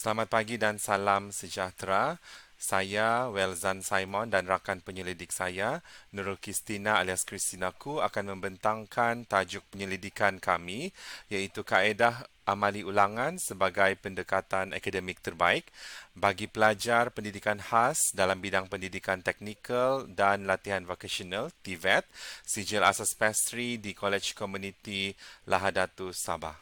Selamat pagi dan salam sejahtera. Saya Welzan Simon dan rakan penyelidik saya, Nurul Kristina alias Kristinaku akan membentangkan tajuk penyelidikan kami iaitu kaedah amali ulangan sebagai pendekatan akademik terbaik bagi pelajar pendidikan khas dalam bidang pendidikan teknikal dan latihan vocational TVET, Sijil Asas Pastry di College Community Lahadatu Sabah.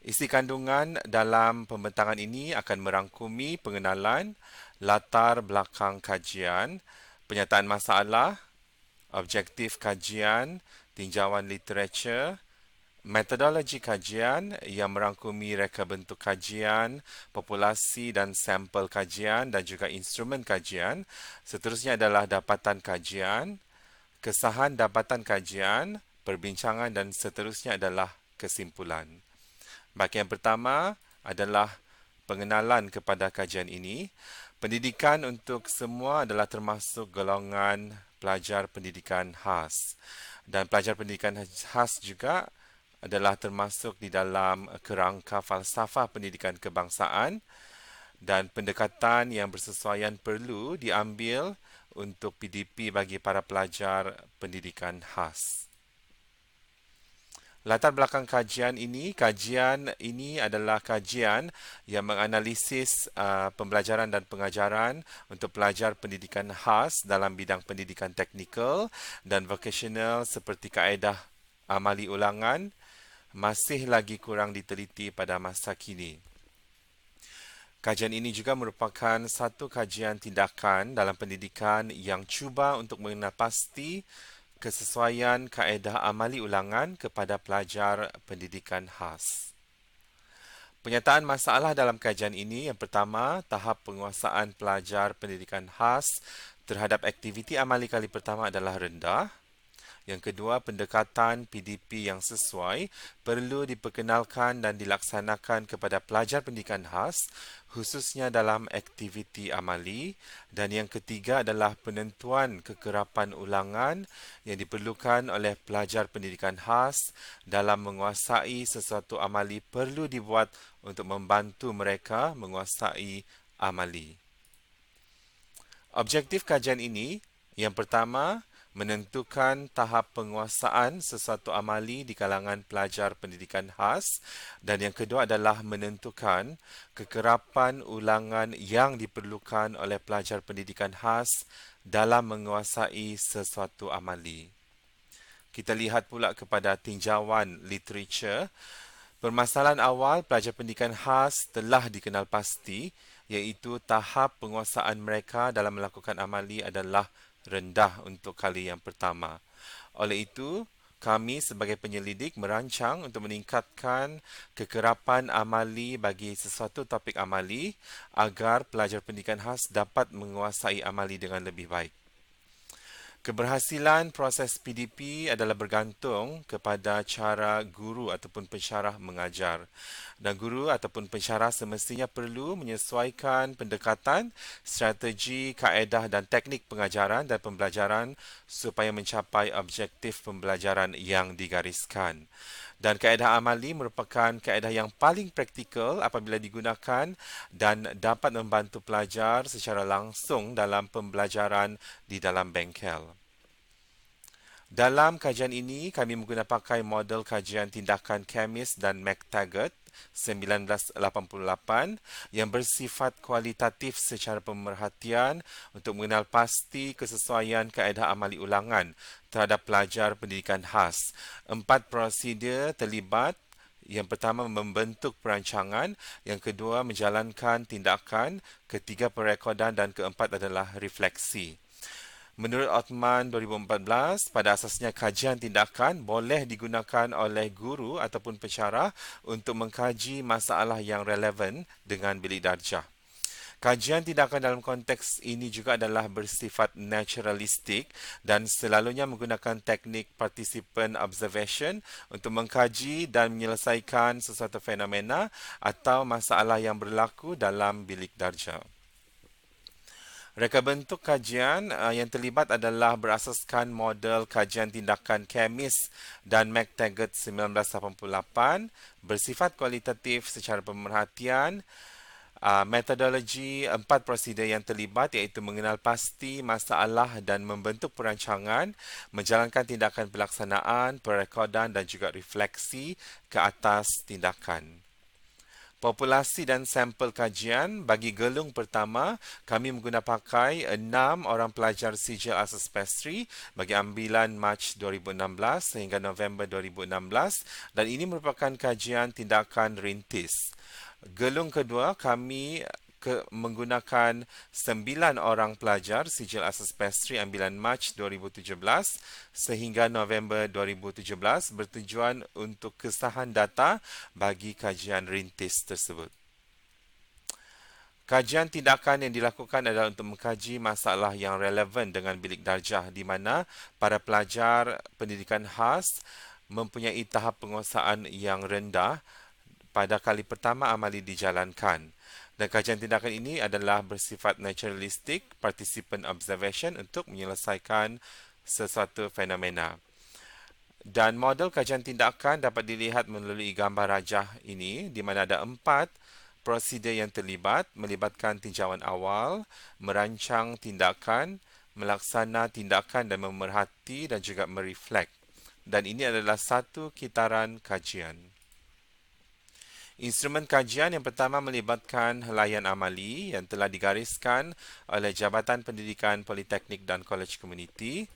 Isi kandungan dalam pembentangan ini akan merangkumi pengenalan, latar belakang kajian, penyataan masalah, objektif kajian, tinjauan literatur, metodologi kajian yang merangkumi reka bentuk kajian, populasi dan sampel kajian dan juga instrumen kajian. Seterusnya adalah dapatan kajian, kesahan dapatan kajian, perbincangan dan seterusnya adalah kesimpulan. Bahagian pertama adalah pengenalan kepada kajian ini. Pendidikan untuk semua adalah termasuk golongan pelajar pendidikan khas. Dan pelajar pendidikan khas juga adalah termasuk di dalam kerangka falsafah pendidikan kebangsaan dan pendekatan yang bersesuaian perlu diambil untuk PDP bagi para pelajar pendidikan khas. Latar belakang kajian ini adalah kajian yang menganalisis pembelajaran dan pengajaran untuk pelajar pendidikan khas dalam bidang pendidikan teknikal dan vocational seperti kaedah amali ulangan masih lagi kurang diteliti pada masa kini. Kajian ini juga merupakan satu kajian tindakan dalam pendidikan yang cuba untuk mengenal pasti kesesuaian kaedah amali ulangan kepada pelajar pendidikan khas. Penyataan masalah dalam kajian ini yang pertama, tahap penguasaan pelajar pendidikan khas terhadap aktiviti amali kali pertama adalah rendah. Yang kedua, pendekatan PDP yang sesuai perlu diperkenalkan dan dilaksanakan kepada pelajar pendidikan khas, khususnya dalam aktiviti amali. Dan yang ketiga adalah penentuan kekerapan ulangan yang diperlukan oleh pelajar pendidikan khas dalam menguasai sesuatu amali perlu dibuat untuk membantu mereka menguasai amali. Objektif kajian ini, yang pertama, menentukan tahap penguasaan sesuatu amali di kalangan pelajar pendidikan khas dan yang kedua adalah menentukan kekerapan ulangan yang diperlukan oleh pelajar pendidikan khas dalam menguasai sesuatu amali. Kita lihat pula kepada tinjauan literatur. Permasalahan awal pelajar pendidikan khas telah dikenal pasti iaitu tahap penguasaan mereka dalam melakukan amali adalah rendah untuk kali yang pertama. Oleh itu, kami sebagai penyelidik merancang untuk meningkatkan kekerapan amali bagi sesuatu topik amali agar pelajar pendidikan khas dapat menguasai amali dengan lebih baik. Keberhasilan proses PDP adalah bergantung kepada cara guru ataupun pensyarah mengajar. Dan guru ataupun pensyarah semestinya perlu menyesuaikan pendekatan, strategi, kaedah dan teknik pengajaran dan pembelajaran supaya mencapai objektif pembelajaran yang digariskan. Dan kaedah amali merupakan kaedah yang paling praktikal apabila digunakan dan dapat membantu pelajar secara langsung dalam pembelajaran di dalam bengkel. Dalam kajian ini, kami menggunakan pakai model kajian tindakan Chemis dan McTaggart 1988 yang bersifat kualitatif secara pemerhatian untuk mengenal pasti kesesuaian kaedah amali ulangan terhadap pelajar pendidikan khas. 4 prosedur terlibat. Yang pertama membentuk perancangan, yang kedua menjalankan tindakan, ketiga perekodan dan keempat adalah refleksi. Menurut Othman 2014, pada asasnya kajian tindakan boleh digunakan oleh guru ataupun pensyarah untuk mengkaji masalah yang relevan dengan bilik darjah. Kajian tindakan dalam konteks ini juga adalah bersifat naturalistik dan selalunya menggunakan teknik participant observation untuk mengkaji dan menyelesaikan sesuatu fenomena atau masalah yang berlaku dalam bilik darjah. Reka bentuk kajian yang terlibat adalah berasaskan model kajian tindakan Chemis dan McTaggart 1988, bersifat kualitatif secara pemerhatian. Metodologi 4 prosedur yang terlibat iaitu mengenal pasti masalah dan membentuk perancangan, menjalankan tindakan pelaksanaan, perekodan dan juga refleksi ke atas tindakan. Populasi dan sampel kajian bagi gelung pertama, kami menggunakan pakai 6 orang pelajar sijil asas pastry bagi ambilan Mac 2016 sehingga November 2016 dan ini merupakan kajian tindakan rintis. Gelung kedua, kami menggunakan 9 orang pelajar sijil asas pastry ambilan Mac 2017 sehingga November 2017 bertujuan untuk kesahan data bagi kajian rintis tersebut. Kajian tindakan yang dilakukan adalah untuk mengkaji masalah yang relevan dengan bilik darjah di mana para pelajar pendidikan khas mempunyai tahap penguasaan yang rendah pada kali pertama amali dijalankan. Dan kajian tindakan ini adalah bersifat naturalistik, participant observation untuk menyelesaikan sesuatu fenomena. Dan model kajian tindakan dapat dilihat melalui gambar rajah ini di mana ada 4 prosedur yang terlibat, melibatkan tinjauan awal, merancang tindakan, melaksana tindakan dan memerhati dan juga mereflect. Dan ini adalah satu kitaran kajian. Instrumen kajian yang pertama melibatkan helaian amali yang telah digariskan oleh Jabatan Pendidikan Politeknik dan Kolej Komuniti.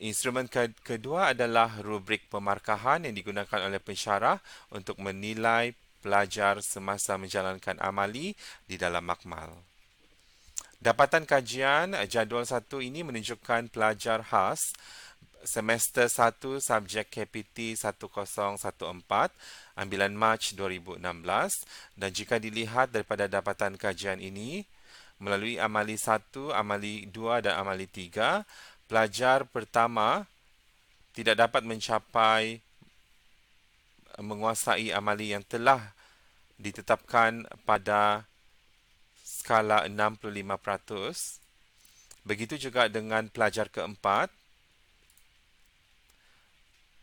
Instrumen kedua adalah rubrik pemarkahan yang digunakan oleh pensyarah untuk menilai pelajar semasa menjalankan amali di dalam makmal. Dapatan kajian jadual 1 ini menunjukkan pelajar khas semester 1 subjek KPT 1014 ambilan Mac 2016 dan jika dilihat daripada dapatan kajian ini melalui amali 1, amali 2 dan amali 3, pelajar pertama tidak dapat mencapai menguasai amali yang telah ditetapkan pada skala 65%. Begitu juga dengan pelajar keempat.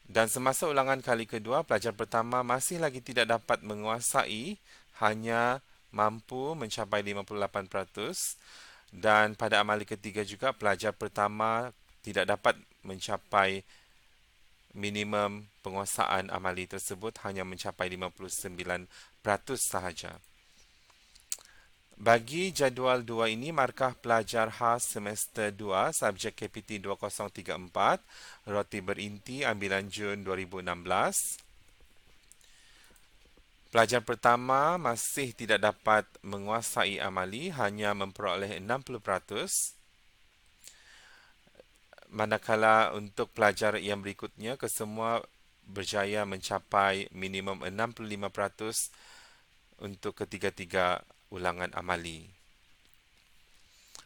Dan semasa ulangan kali kedua, pelajar pertama masih lagi tidak dapat menguasai, hanya mampu mencapai 58%. Dan pada amali ketiga juga, pelajar pertama tidak dapat mencapai minimum penguasaan amali tersebut, hanya mencapai 59% sahaja. Bagi jadual 2 ini, markah pelajar khas semester 2, subjek KPT 2034, roti berinti, ambilan Jun 2016. Pelajar pertama masih tidak dapat menguasai amali, hanya memperoleh 60%. Manakala untuk pelajar yang berikutnya, kesemua berjaya mencapai minimum 65% untuk ketiga-tiga ulangan amali.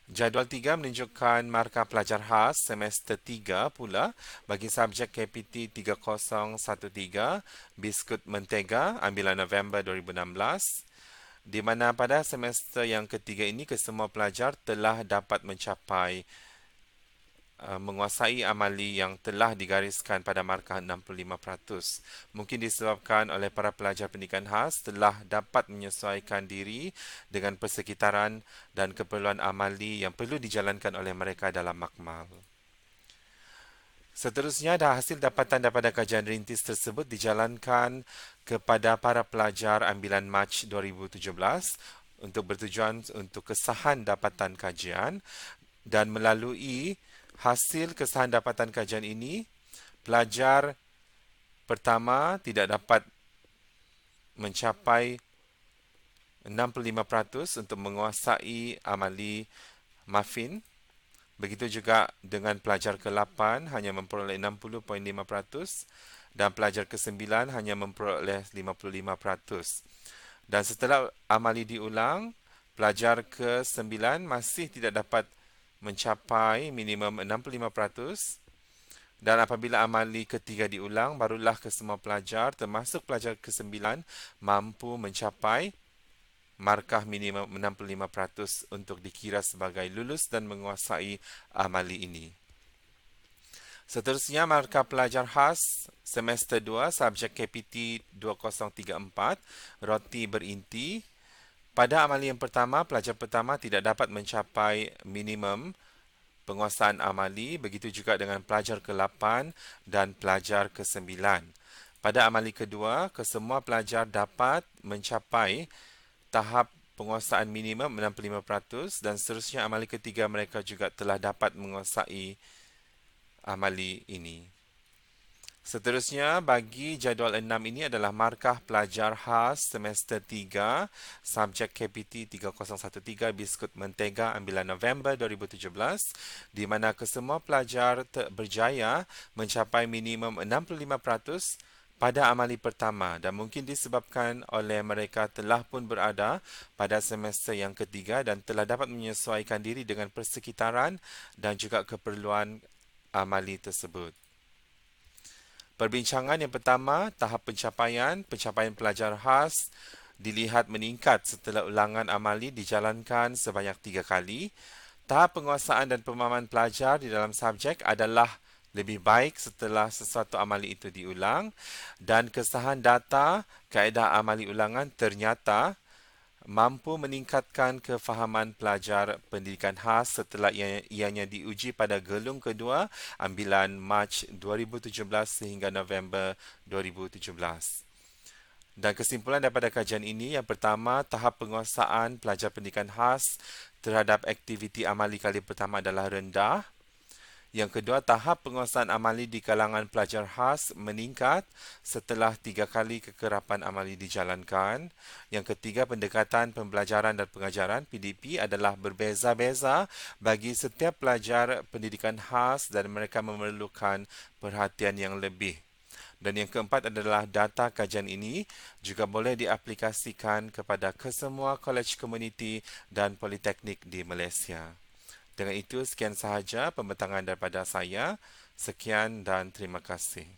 Jadual 3 menunjukkan markah pelajar khas semester 3 pula bagi subjek KPT 3013 biskut mentega ambilan November 2016 di mana pada semester yang ketiga ini kesemua pelajar telah dapat mencapai menguasai amali yang telah digariskan pada markah 65%. Mungkin disebabkan oleh para pelajar pendidikan khas telah dapat menyesuaikan diri dengan persekitaran dan keperluan amali yang perlu dijalankan oleh mereka dalam makmal. Seterusnya, hasil dapatan daripada kajian rintis tersebut dijalankan kepada para pelajar ambilan Mac 2017 untuk bertujuan untuk kesahan dapatan kajian dan melalui hasil kesahan dapatan kajian ini, pelajar pertama tidak dapat mencapai 65% untuk menguasai amali muffin. Begitu juga dengan pelajar ke-8 hanya memperoleh 60.5% dan pelajar ke-9 hanya memperoleh 55%. Dan setelah amali diulang, pelajar ke-9 masih tidak dapat mencapai minimum 65% dan apabila amali ketiga diulang, barulah kesemua pelajar termasuk pelajar ke-9 mampu mencapai markah minimum 65% untuk dikira sebagai lulus dan menguasai amali ini. Seterusnya, markah pelajar khas semester 2, subjek KPT 2034, roti berinti. Pada amali yang pertama, pelajar pertama tidak dapat mencapai minimum penguasaan amali, begitu juga dengan pelajar ke-8 dan pelajar ke-9. Pada amali kedua, kesemua pelajar dapat mencapai tahap penguasaan minimum 65% dan seterusnya amali ketiga mereka juga telah dapat menguasai amali ini. Seterusnya, bagi jadual 6 ini adalah markah pelajar khas semester 3, subjek KPT 3013, biskut mentega ambilan November 2017, di mana kesemua pelajar berjaya mencapai minimum 65% pada amali pertama dan mungkin disebabkan oleh mereka telah pun berada pada semester yang ketiga dan telah dapat menyesuaikan diri dengan persekitaran dan juga keperluan amali tersebut. Perbincangan yang pertama, tahap pencapaian pelajar khas dilihat meningkat setelah ulangan amali dijalankan sebanyak 3 kali. Tahap penguasaan dan pemahaman pelajar di dalam subjek adalah lebih baik setelah sesuatu amali itu diulang dan kesahan data kaedah amali ulangan ternyata mampu meningkatkan kefahaman pelajar pendidikan khas setelah ianya diuji pada gelung kedua ambilan Mac 2017 sehingga November 2017. Dan kesimpulan daripada kajian ini, yang pertama, tahap penguasaan pelajar pendidikan khas terhadap aktiviti amali kali pertama adalah rendah. Yang kedua, tahap penguasaan amali di kalangan pelajar khas meningkat setelah 3 kali kekerapan amali dijalankan. Yang ketiga, pendekatan pembelajaran dan pengajaran PDP adalah berbeza-beza bagi setiap pelajar pendidikan khas dan mereka memerlukan perhatian yang lebih. Dan yang keempat adalah data kajian ini juga boleh diaplikasikan kepada kesemua kolej komuniti dan politeknik di Malaysia. Dengan itu, sekian sahaja pembentangan daripada saya. Sekian dan terima kasih.